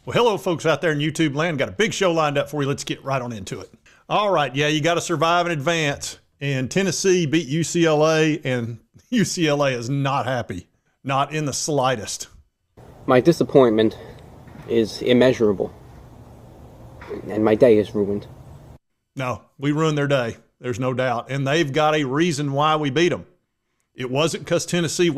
Well, hello, folks out there in YouTube land. Got a big show lined up for you. Let's get right on into it. All right, yeah, you got to survive and advance. And Tennessee beat UCLA, and UCLA is not happy, not in the slightest. My disappointment is immeasurable, and my day is ruined. No, we ruined their day. There's no doubt. And they've got a reason why we beat them. It wasn't because Tennessee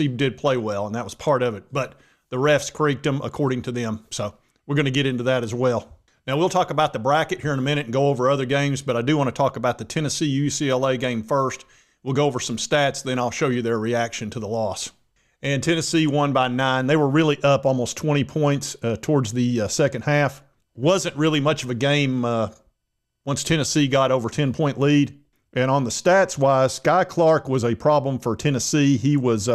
did play well, and that was part of it. But the refs creaked them according to them. So we're going to get into that as well. Now, we'll talk about the bracket here in a minute and go over other games, but I do want to talk about the Tennessee-UCLA game first. We'll go over some stats, then I'll show you their reaction to the loss. And Tennessee won by 9. They were really up almost 20 points towards the second half. Wasn't really much of a game once Tennessee got over 10-point lead. And on the stats-wise, Sky Clark was a problem for Tennessee. He was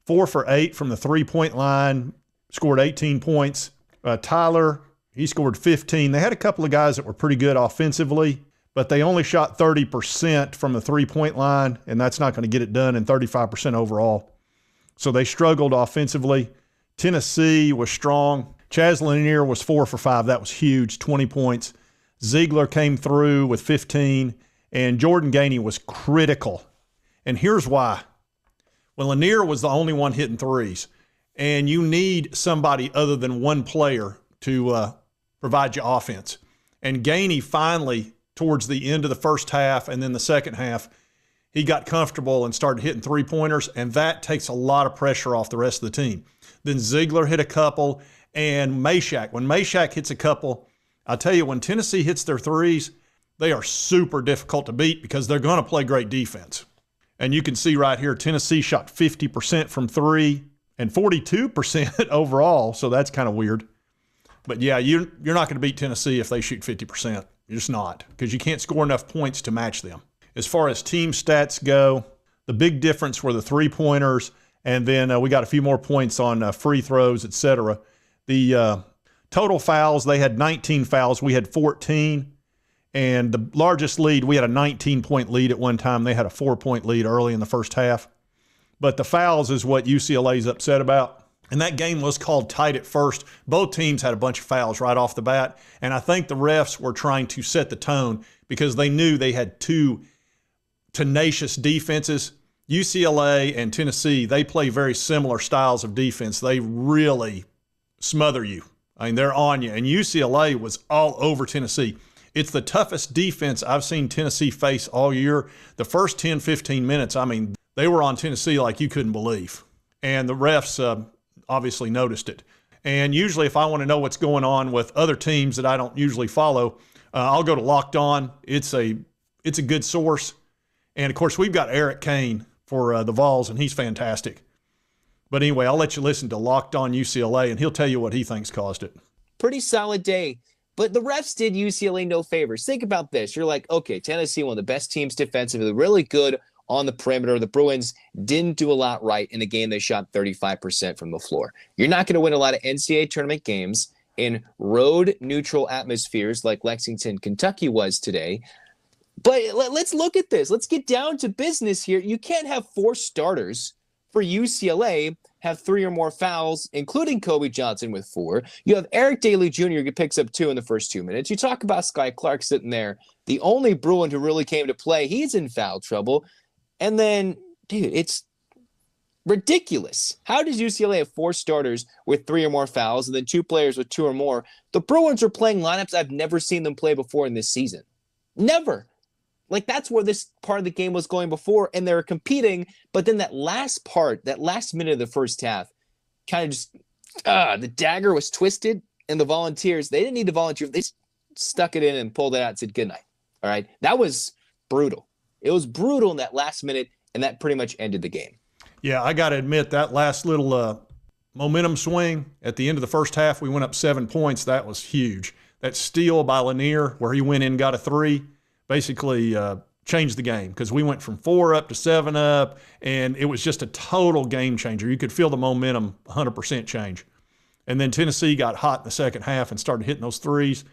4 for 8 from the three-point line, scored 18 points. Tyler, he scored 15. They had a couple of guys that were pretty good offensively, but they only shot 30% from the three-point line, and that's not going to get it done, and 35% overall. So they struggled offensively. Tennessee was strong. Chaz Lanier was 4 for 5. That was huge, 20 points. Ziegler came through with 15, and Jordan Gainey was critical. And here's why. Well, Lanier was the only one hitting threes, and you need somebody other than one player to provide you offense. And Gainey finally, towards the end of the first half and then the second half, he got comfortable and started hitting three-pointers, and that takes a lot of pressure off the rest of the team. Then Ziegler hit a couple, and Meshack. When Meshack hits a couple, I'll tell you, when Tennessee hits their threes, they are super difficult to beat because they're going to play great defense. And you can see right here, Tennessee shot 50% from three and 42% overall, so that's kind of weird. But yeah, you're not going to beat Tennessee if they shoot 50%. You're just not, because you can't score enough points to match them. As far as team stats go, the big difference were the three-pointers, and then we got a few more points on free throws, etc. The total fouls, they had 19 fouls. We had 14. And the largest lead, we had a 19-point lead at one time. They had a 4-point lead early in the first half. But the fouls is what UCLA's upset about. And that game was called tight at first. Both teams had a bunch of fouls right off the bat. And I think the refs were trying to set the tone because they knew they had two tenacious defenses. UCLA and Tennessee, they play very similar styles of defense. They really smother you. I mean, they're on you. And UCLA was all over Tennessee. It's the toughest defense I've seen Tennessee face all year. The first 10, 15 minutes, I mean, they were on Tennessee like you couldn't believe. And the refs obviously noticed it. And usually if I want to know what's going on with other teams that I don't usually follow, I'll go to Locked On. It's a good source. And, of course, we've got Eric Kane for the VOLS, and he's fantastic. But anyway, I'll let you listen to Locked On UCLA, and he'll tell you what he thinks caused it. Pretty solid day. But the refs did UCLA no favors. Think about this. You're like, okay, Tennessee, one of the best teams defensively, really good on the perimeter. The Bruins didn't do a lot right in a game. They shot 35% from the floor. You're not going to win a lot of NCAA tournament games in road neutral atmospheres like Lexington, Kentucky was today. But let's look at this. Let's get down to business here. You can't have 4 starters for UCLA have 3 or more fouls, including Kobe Johnson with 4. You have Eric Daly Jr. who picks up 2 in the first 2 minutes. You talk about Sky Clark sitting there, the only Bruin who really came to play. He's in foul trouble. And then, dude, it's ridiculous. How does UCLA have 4 starters with 3 or more fouls and then 2 players with 2 or more? The Bruins are playing lineups I've never seen them play before in this season. Never. Like, that's where this part of the game was going before, and they were competing. But then that last part, that last minute of the first half, kind of just, the dagger was twisted, and the Volunteers, they didn't need to volunteer. They stuck it in and pulled it out and said goodnight. All right? That was brutal. It was brutal in that last minute, and that pretty much ended the game. Yeah, I got to admit, that last little momentum swing at the end of the first half, we went up 7 points. That was huge. That steal by Lanier, where he went in and got a 3, basically changed the game because we went from 4 up to 7 up, and it was just a total game changer. You could feel the momentum 100% change. And then Tennessee got hot in the second half and started hitting those threes,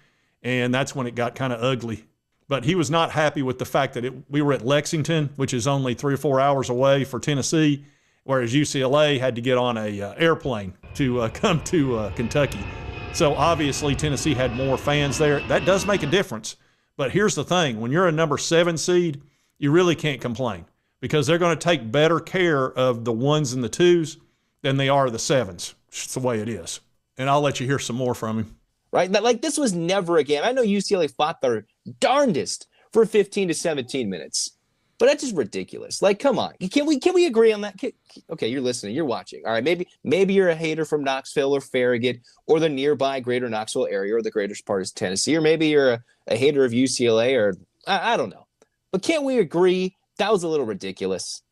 and that's when it got kind of ugly. But he was not happy with the fact that we were at Lexington, which is only 3 or 4 hours away for Tennessee, whereas UCLA had to get on a airplane to come to Kentucky. So obviously Tennessee had more fans there. That does make a difference. But here's the thing. When you're a number 7 seed, you really can't complain because they're going to take better care of the 1s and the 2s than they are the 7s. It's the way it is. And I'll let you hear some more from him. Right? Like, this was never a game. I know UCLA fought their darndest for 15 to 17 minutes. But that's just ridiculous. Like, come on. Can we agree on that? Okay, you're listening. You're watching. All right, maybe you're a hater from Knoxville or Farragut or the nearby greater Knoxville area or the greater part of Tennessee. Or maybe you're a hater of UCLA or I don't know. But can't we agree that was a little ridiculous?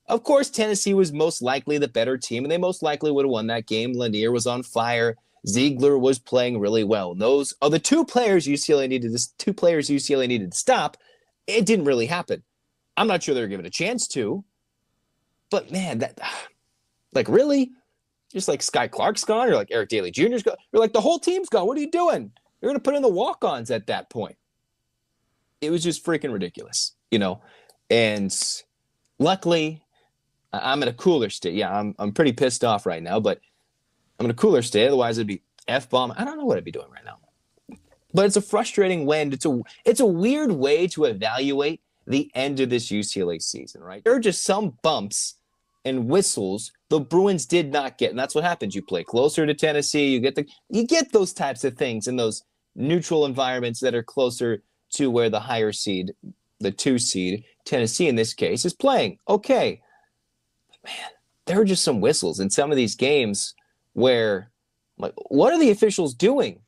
Of course, Tennessee was most likely the better team, and they most likely would have won that game. Lanier was on fire. Ziegler was playing really well. And those are the two players UCLA needed to stop. It didn't really happen. I'm not sure they're given a chance to, but man, like really, just like Sky Clark's gone, or like Eric Daly Jr.'s gone. You're like the whole team's gone. What are you doing? You're going to put in the walk-ons at that point. It was just freaking ridiculous, you know. And luckily, I'm in a cooler state. Yeah, I'm pretty pissed off right now, but I'm in a cooler state. Otherwise, it'd be F-bomb. I don't know what I'd be doing right now. But it's a frustrating win. It's a weird way to evaluate the end of this UCLA season, right? There are just some bumps and whistles the Bruins did not get, and that's what happens. You play closer to Tennessee, you get those types of things in those neutral environments that are closer to where the higher seed, the 2 seed, Tennessee in this case, is playing. Okay, man, there are just some whistles in some of these games where, like, what are the officials doing?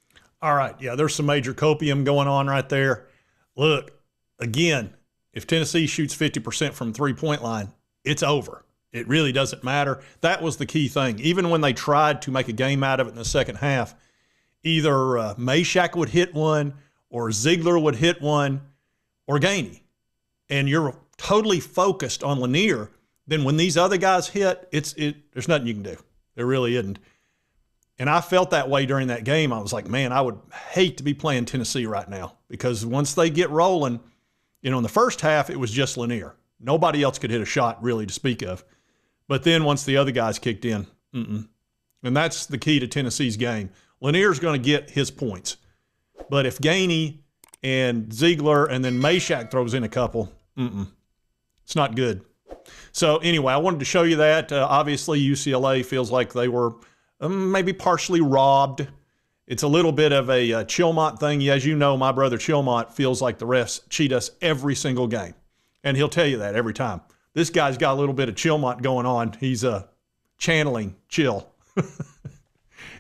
All right, yeah, there's some major copium going on right there. Look, again, if Tennessee shoots 50% from three-point line, it's over. It really doesn't matter. That was the key thing. Even when they tried to make a game out of it in the second half, either Meshack would hit one or Ziegler would hit one or Gainey. And you're totally focused on Lanier. Then when these other guys hit, there's nothing you can do. There really isn't. And I felt that way during that game. I was like, man, I would hate to be playing Tennessee right now because once they get rolling, you know, in the first half, it was just Lanier. Nobody else could hit a shot really to speak of. But then once the other guys kicked in, and that's the key to Tennessee's game. Lanier's going to get his points. But if Gainey and Ziegler and then Meshack throws in a couple, it's not good. So anyway, I wanted to show you that. Obviously, UCLA feels like they were maybe partially robbed. It's a little bit of a Chilmont thing. As you know, my brother Chilmont feels like the refs cheat us every single game. And he'll tell you that every time. This guy's got a little bit of Chilmont going on. He's channeling chill.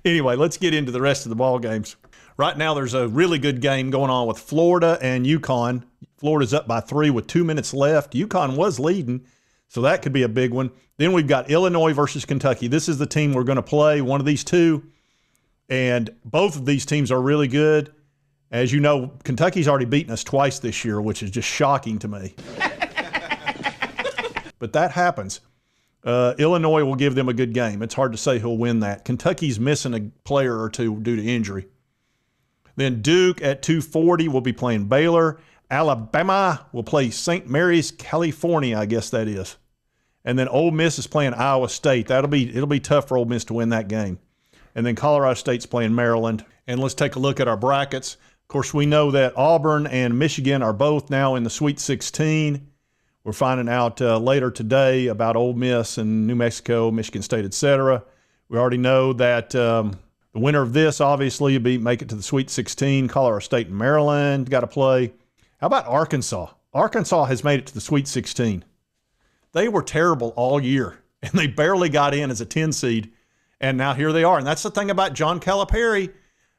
Anyway, let's get into the rest of the ball games. Right now, there's a really good game going on with Florida and UConn. Florida's up by 3 with 2 minutes left. UConn was leading, so that could be a big one. Then we've got Illinois versus Kentucky. This is the team we're going to play, one of these two. And both of these teams are really good. As you know, Kentucky's already beaten us twice this year, which is just shocking to me. But that happens. Illinois will give them a good game. It's hard to say who'll win that. Kentucky's missing a player or two due to injury. Then Duke at 2:40 will be playing Baylor. Alabama will play St. Mary's, California, I guess that is. And then Ole Miss is playing Iowa State. It'll be tough for Ole Miss to win that game. And then Colorado State's playing Maryland. And let's take a look at our brackets. Of course, we know that Auburn and Michigan are both now in the Sweet 16. We're finding out later today about Ole Miss and New Mexico, Michigan State, etc. We already know that the winner of this, obviously, will make it to the Sweet 16. Colorado State and Maryland got to play. How about Arkansas? Arkansas has made it to the Sweet 16. They were terrible all year, and they barely got in as a 10 seed. And now here they are. And that's the thing about John Calipari.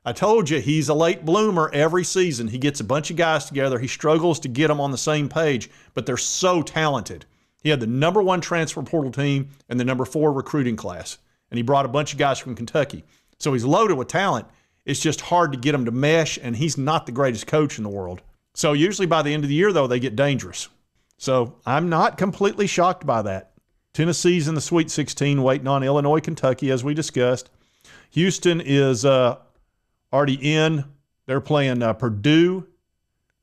I told you, he's a late bloomer every season. He gets a bunch of guys together. He struggles to get them on the same page, but they're so talented. He had the number 1 transfer portal team and the number 4 recruiting class. And he brought a bunch of guys from Kentucky. So he's loaded with talent. It's just hard to get him to mesh, and he's not the greatest coach in the world. So usually by the end of the year, though, they get dangerous. So I'm not completely shocked by that. Tennessee's in the Sweet 16 waiting on Illinois, Kentucky, as we discussed. Houston is already in. They're playing Purdue,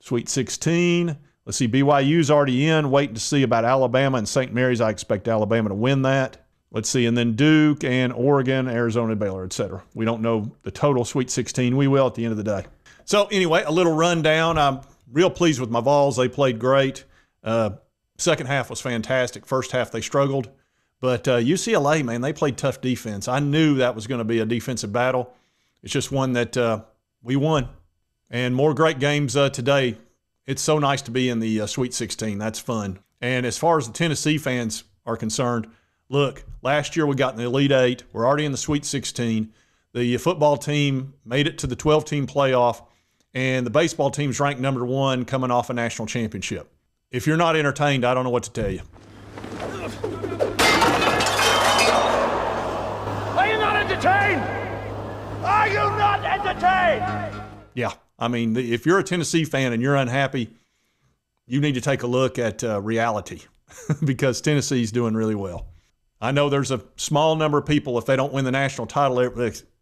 Sweet 16. Let's see, BYU's already in, waiting to see about Alabama and St. Mary's. I expect Alabama to win that. Let's see, and then Duke and Oregon, Arizona, Baylor, etc. We don't know the total Sweet 16. We will at the end of the day. So anyway, a little rundown. I'm real pleased with my Vols. They played great. Second half was fantastic. First half they struggled. But UCLA, man, they played tough defense. I knew that was going to be a defensive battle. It's just one that we won. And more great games today. It's so nice to be in the Sweet 16. That's fun. And as far as the Tennessee fans are concerned, look, last year we got in the Elite Eight. We're already in the Sweet 16. The football team made it to the 12-team playoff, and the baseball team's ranked number 1 coming off a national championship. If you're not entertained, I don't know what to tell you. Are you not entertained? Are you not entertained? Yeah, I mean, if you're a Tennessee fan and you're unhappy, you need to take a look at reality because Tennessee's doing really well. I know there's a small number of people, if they don't win the national title,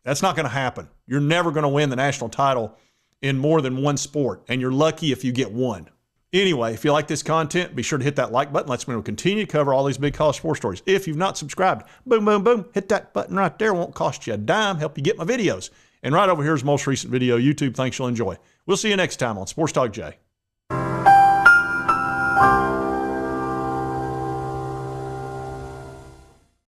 that's not going to happen. You're never going to win the national title in more than one sport, and you're lucky if you get one. Anyway, if you like this content, be sure to hit that like button. Let's continue to cover all these big college sports stories. If you've not subscribed, boom, boom, boom, hit that button right there. It won't cost you a dime. Help you get my videos. And right over here is the most recent video. YouTube, thanks, you'll enjoy. We'll see you next time on Sports Talk J.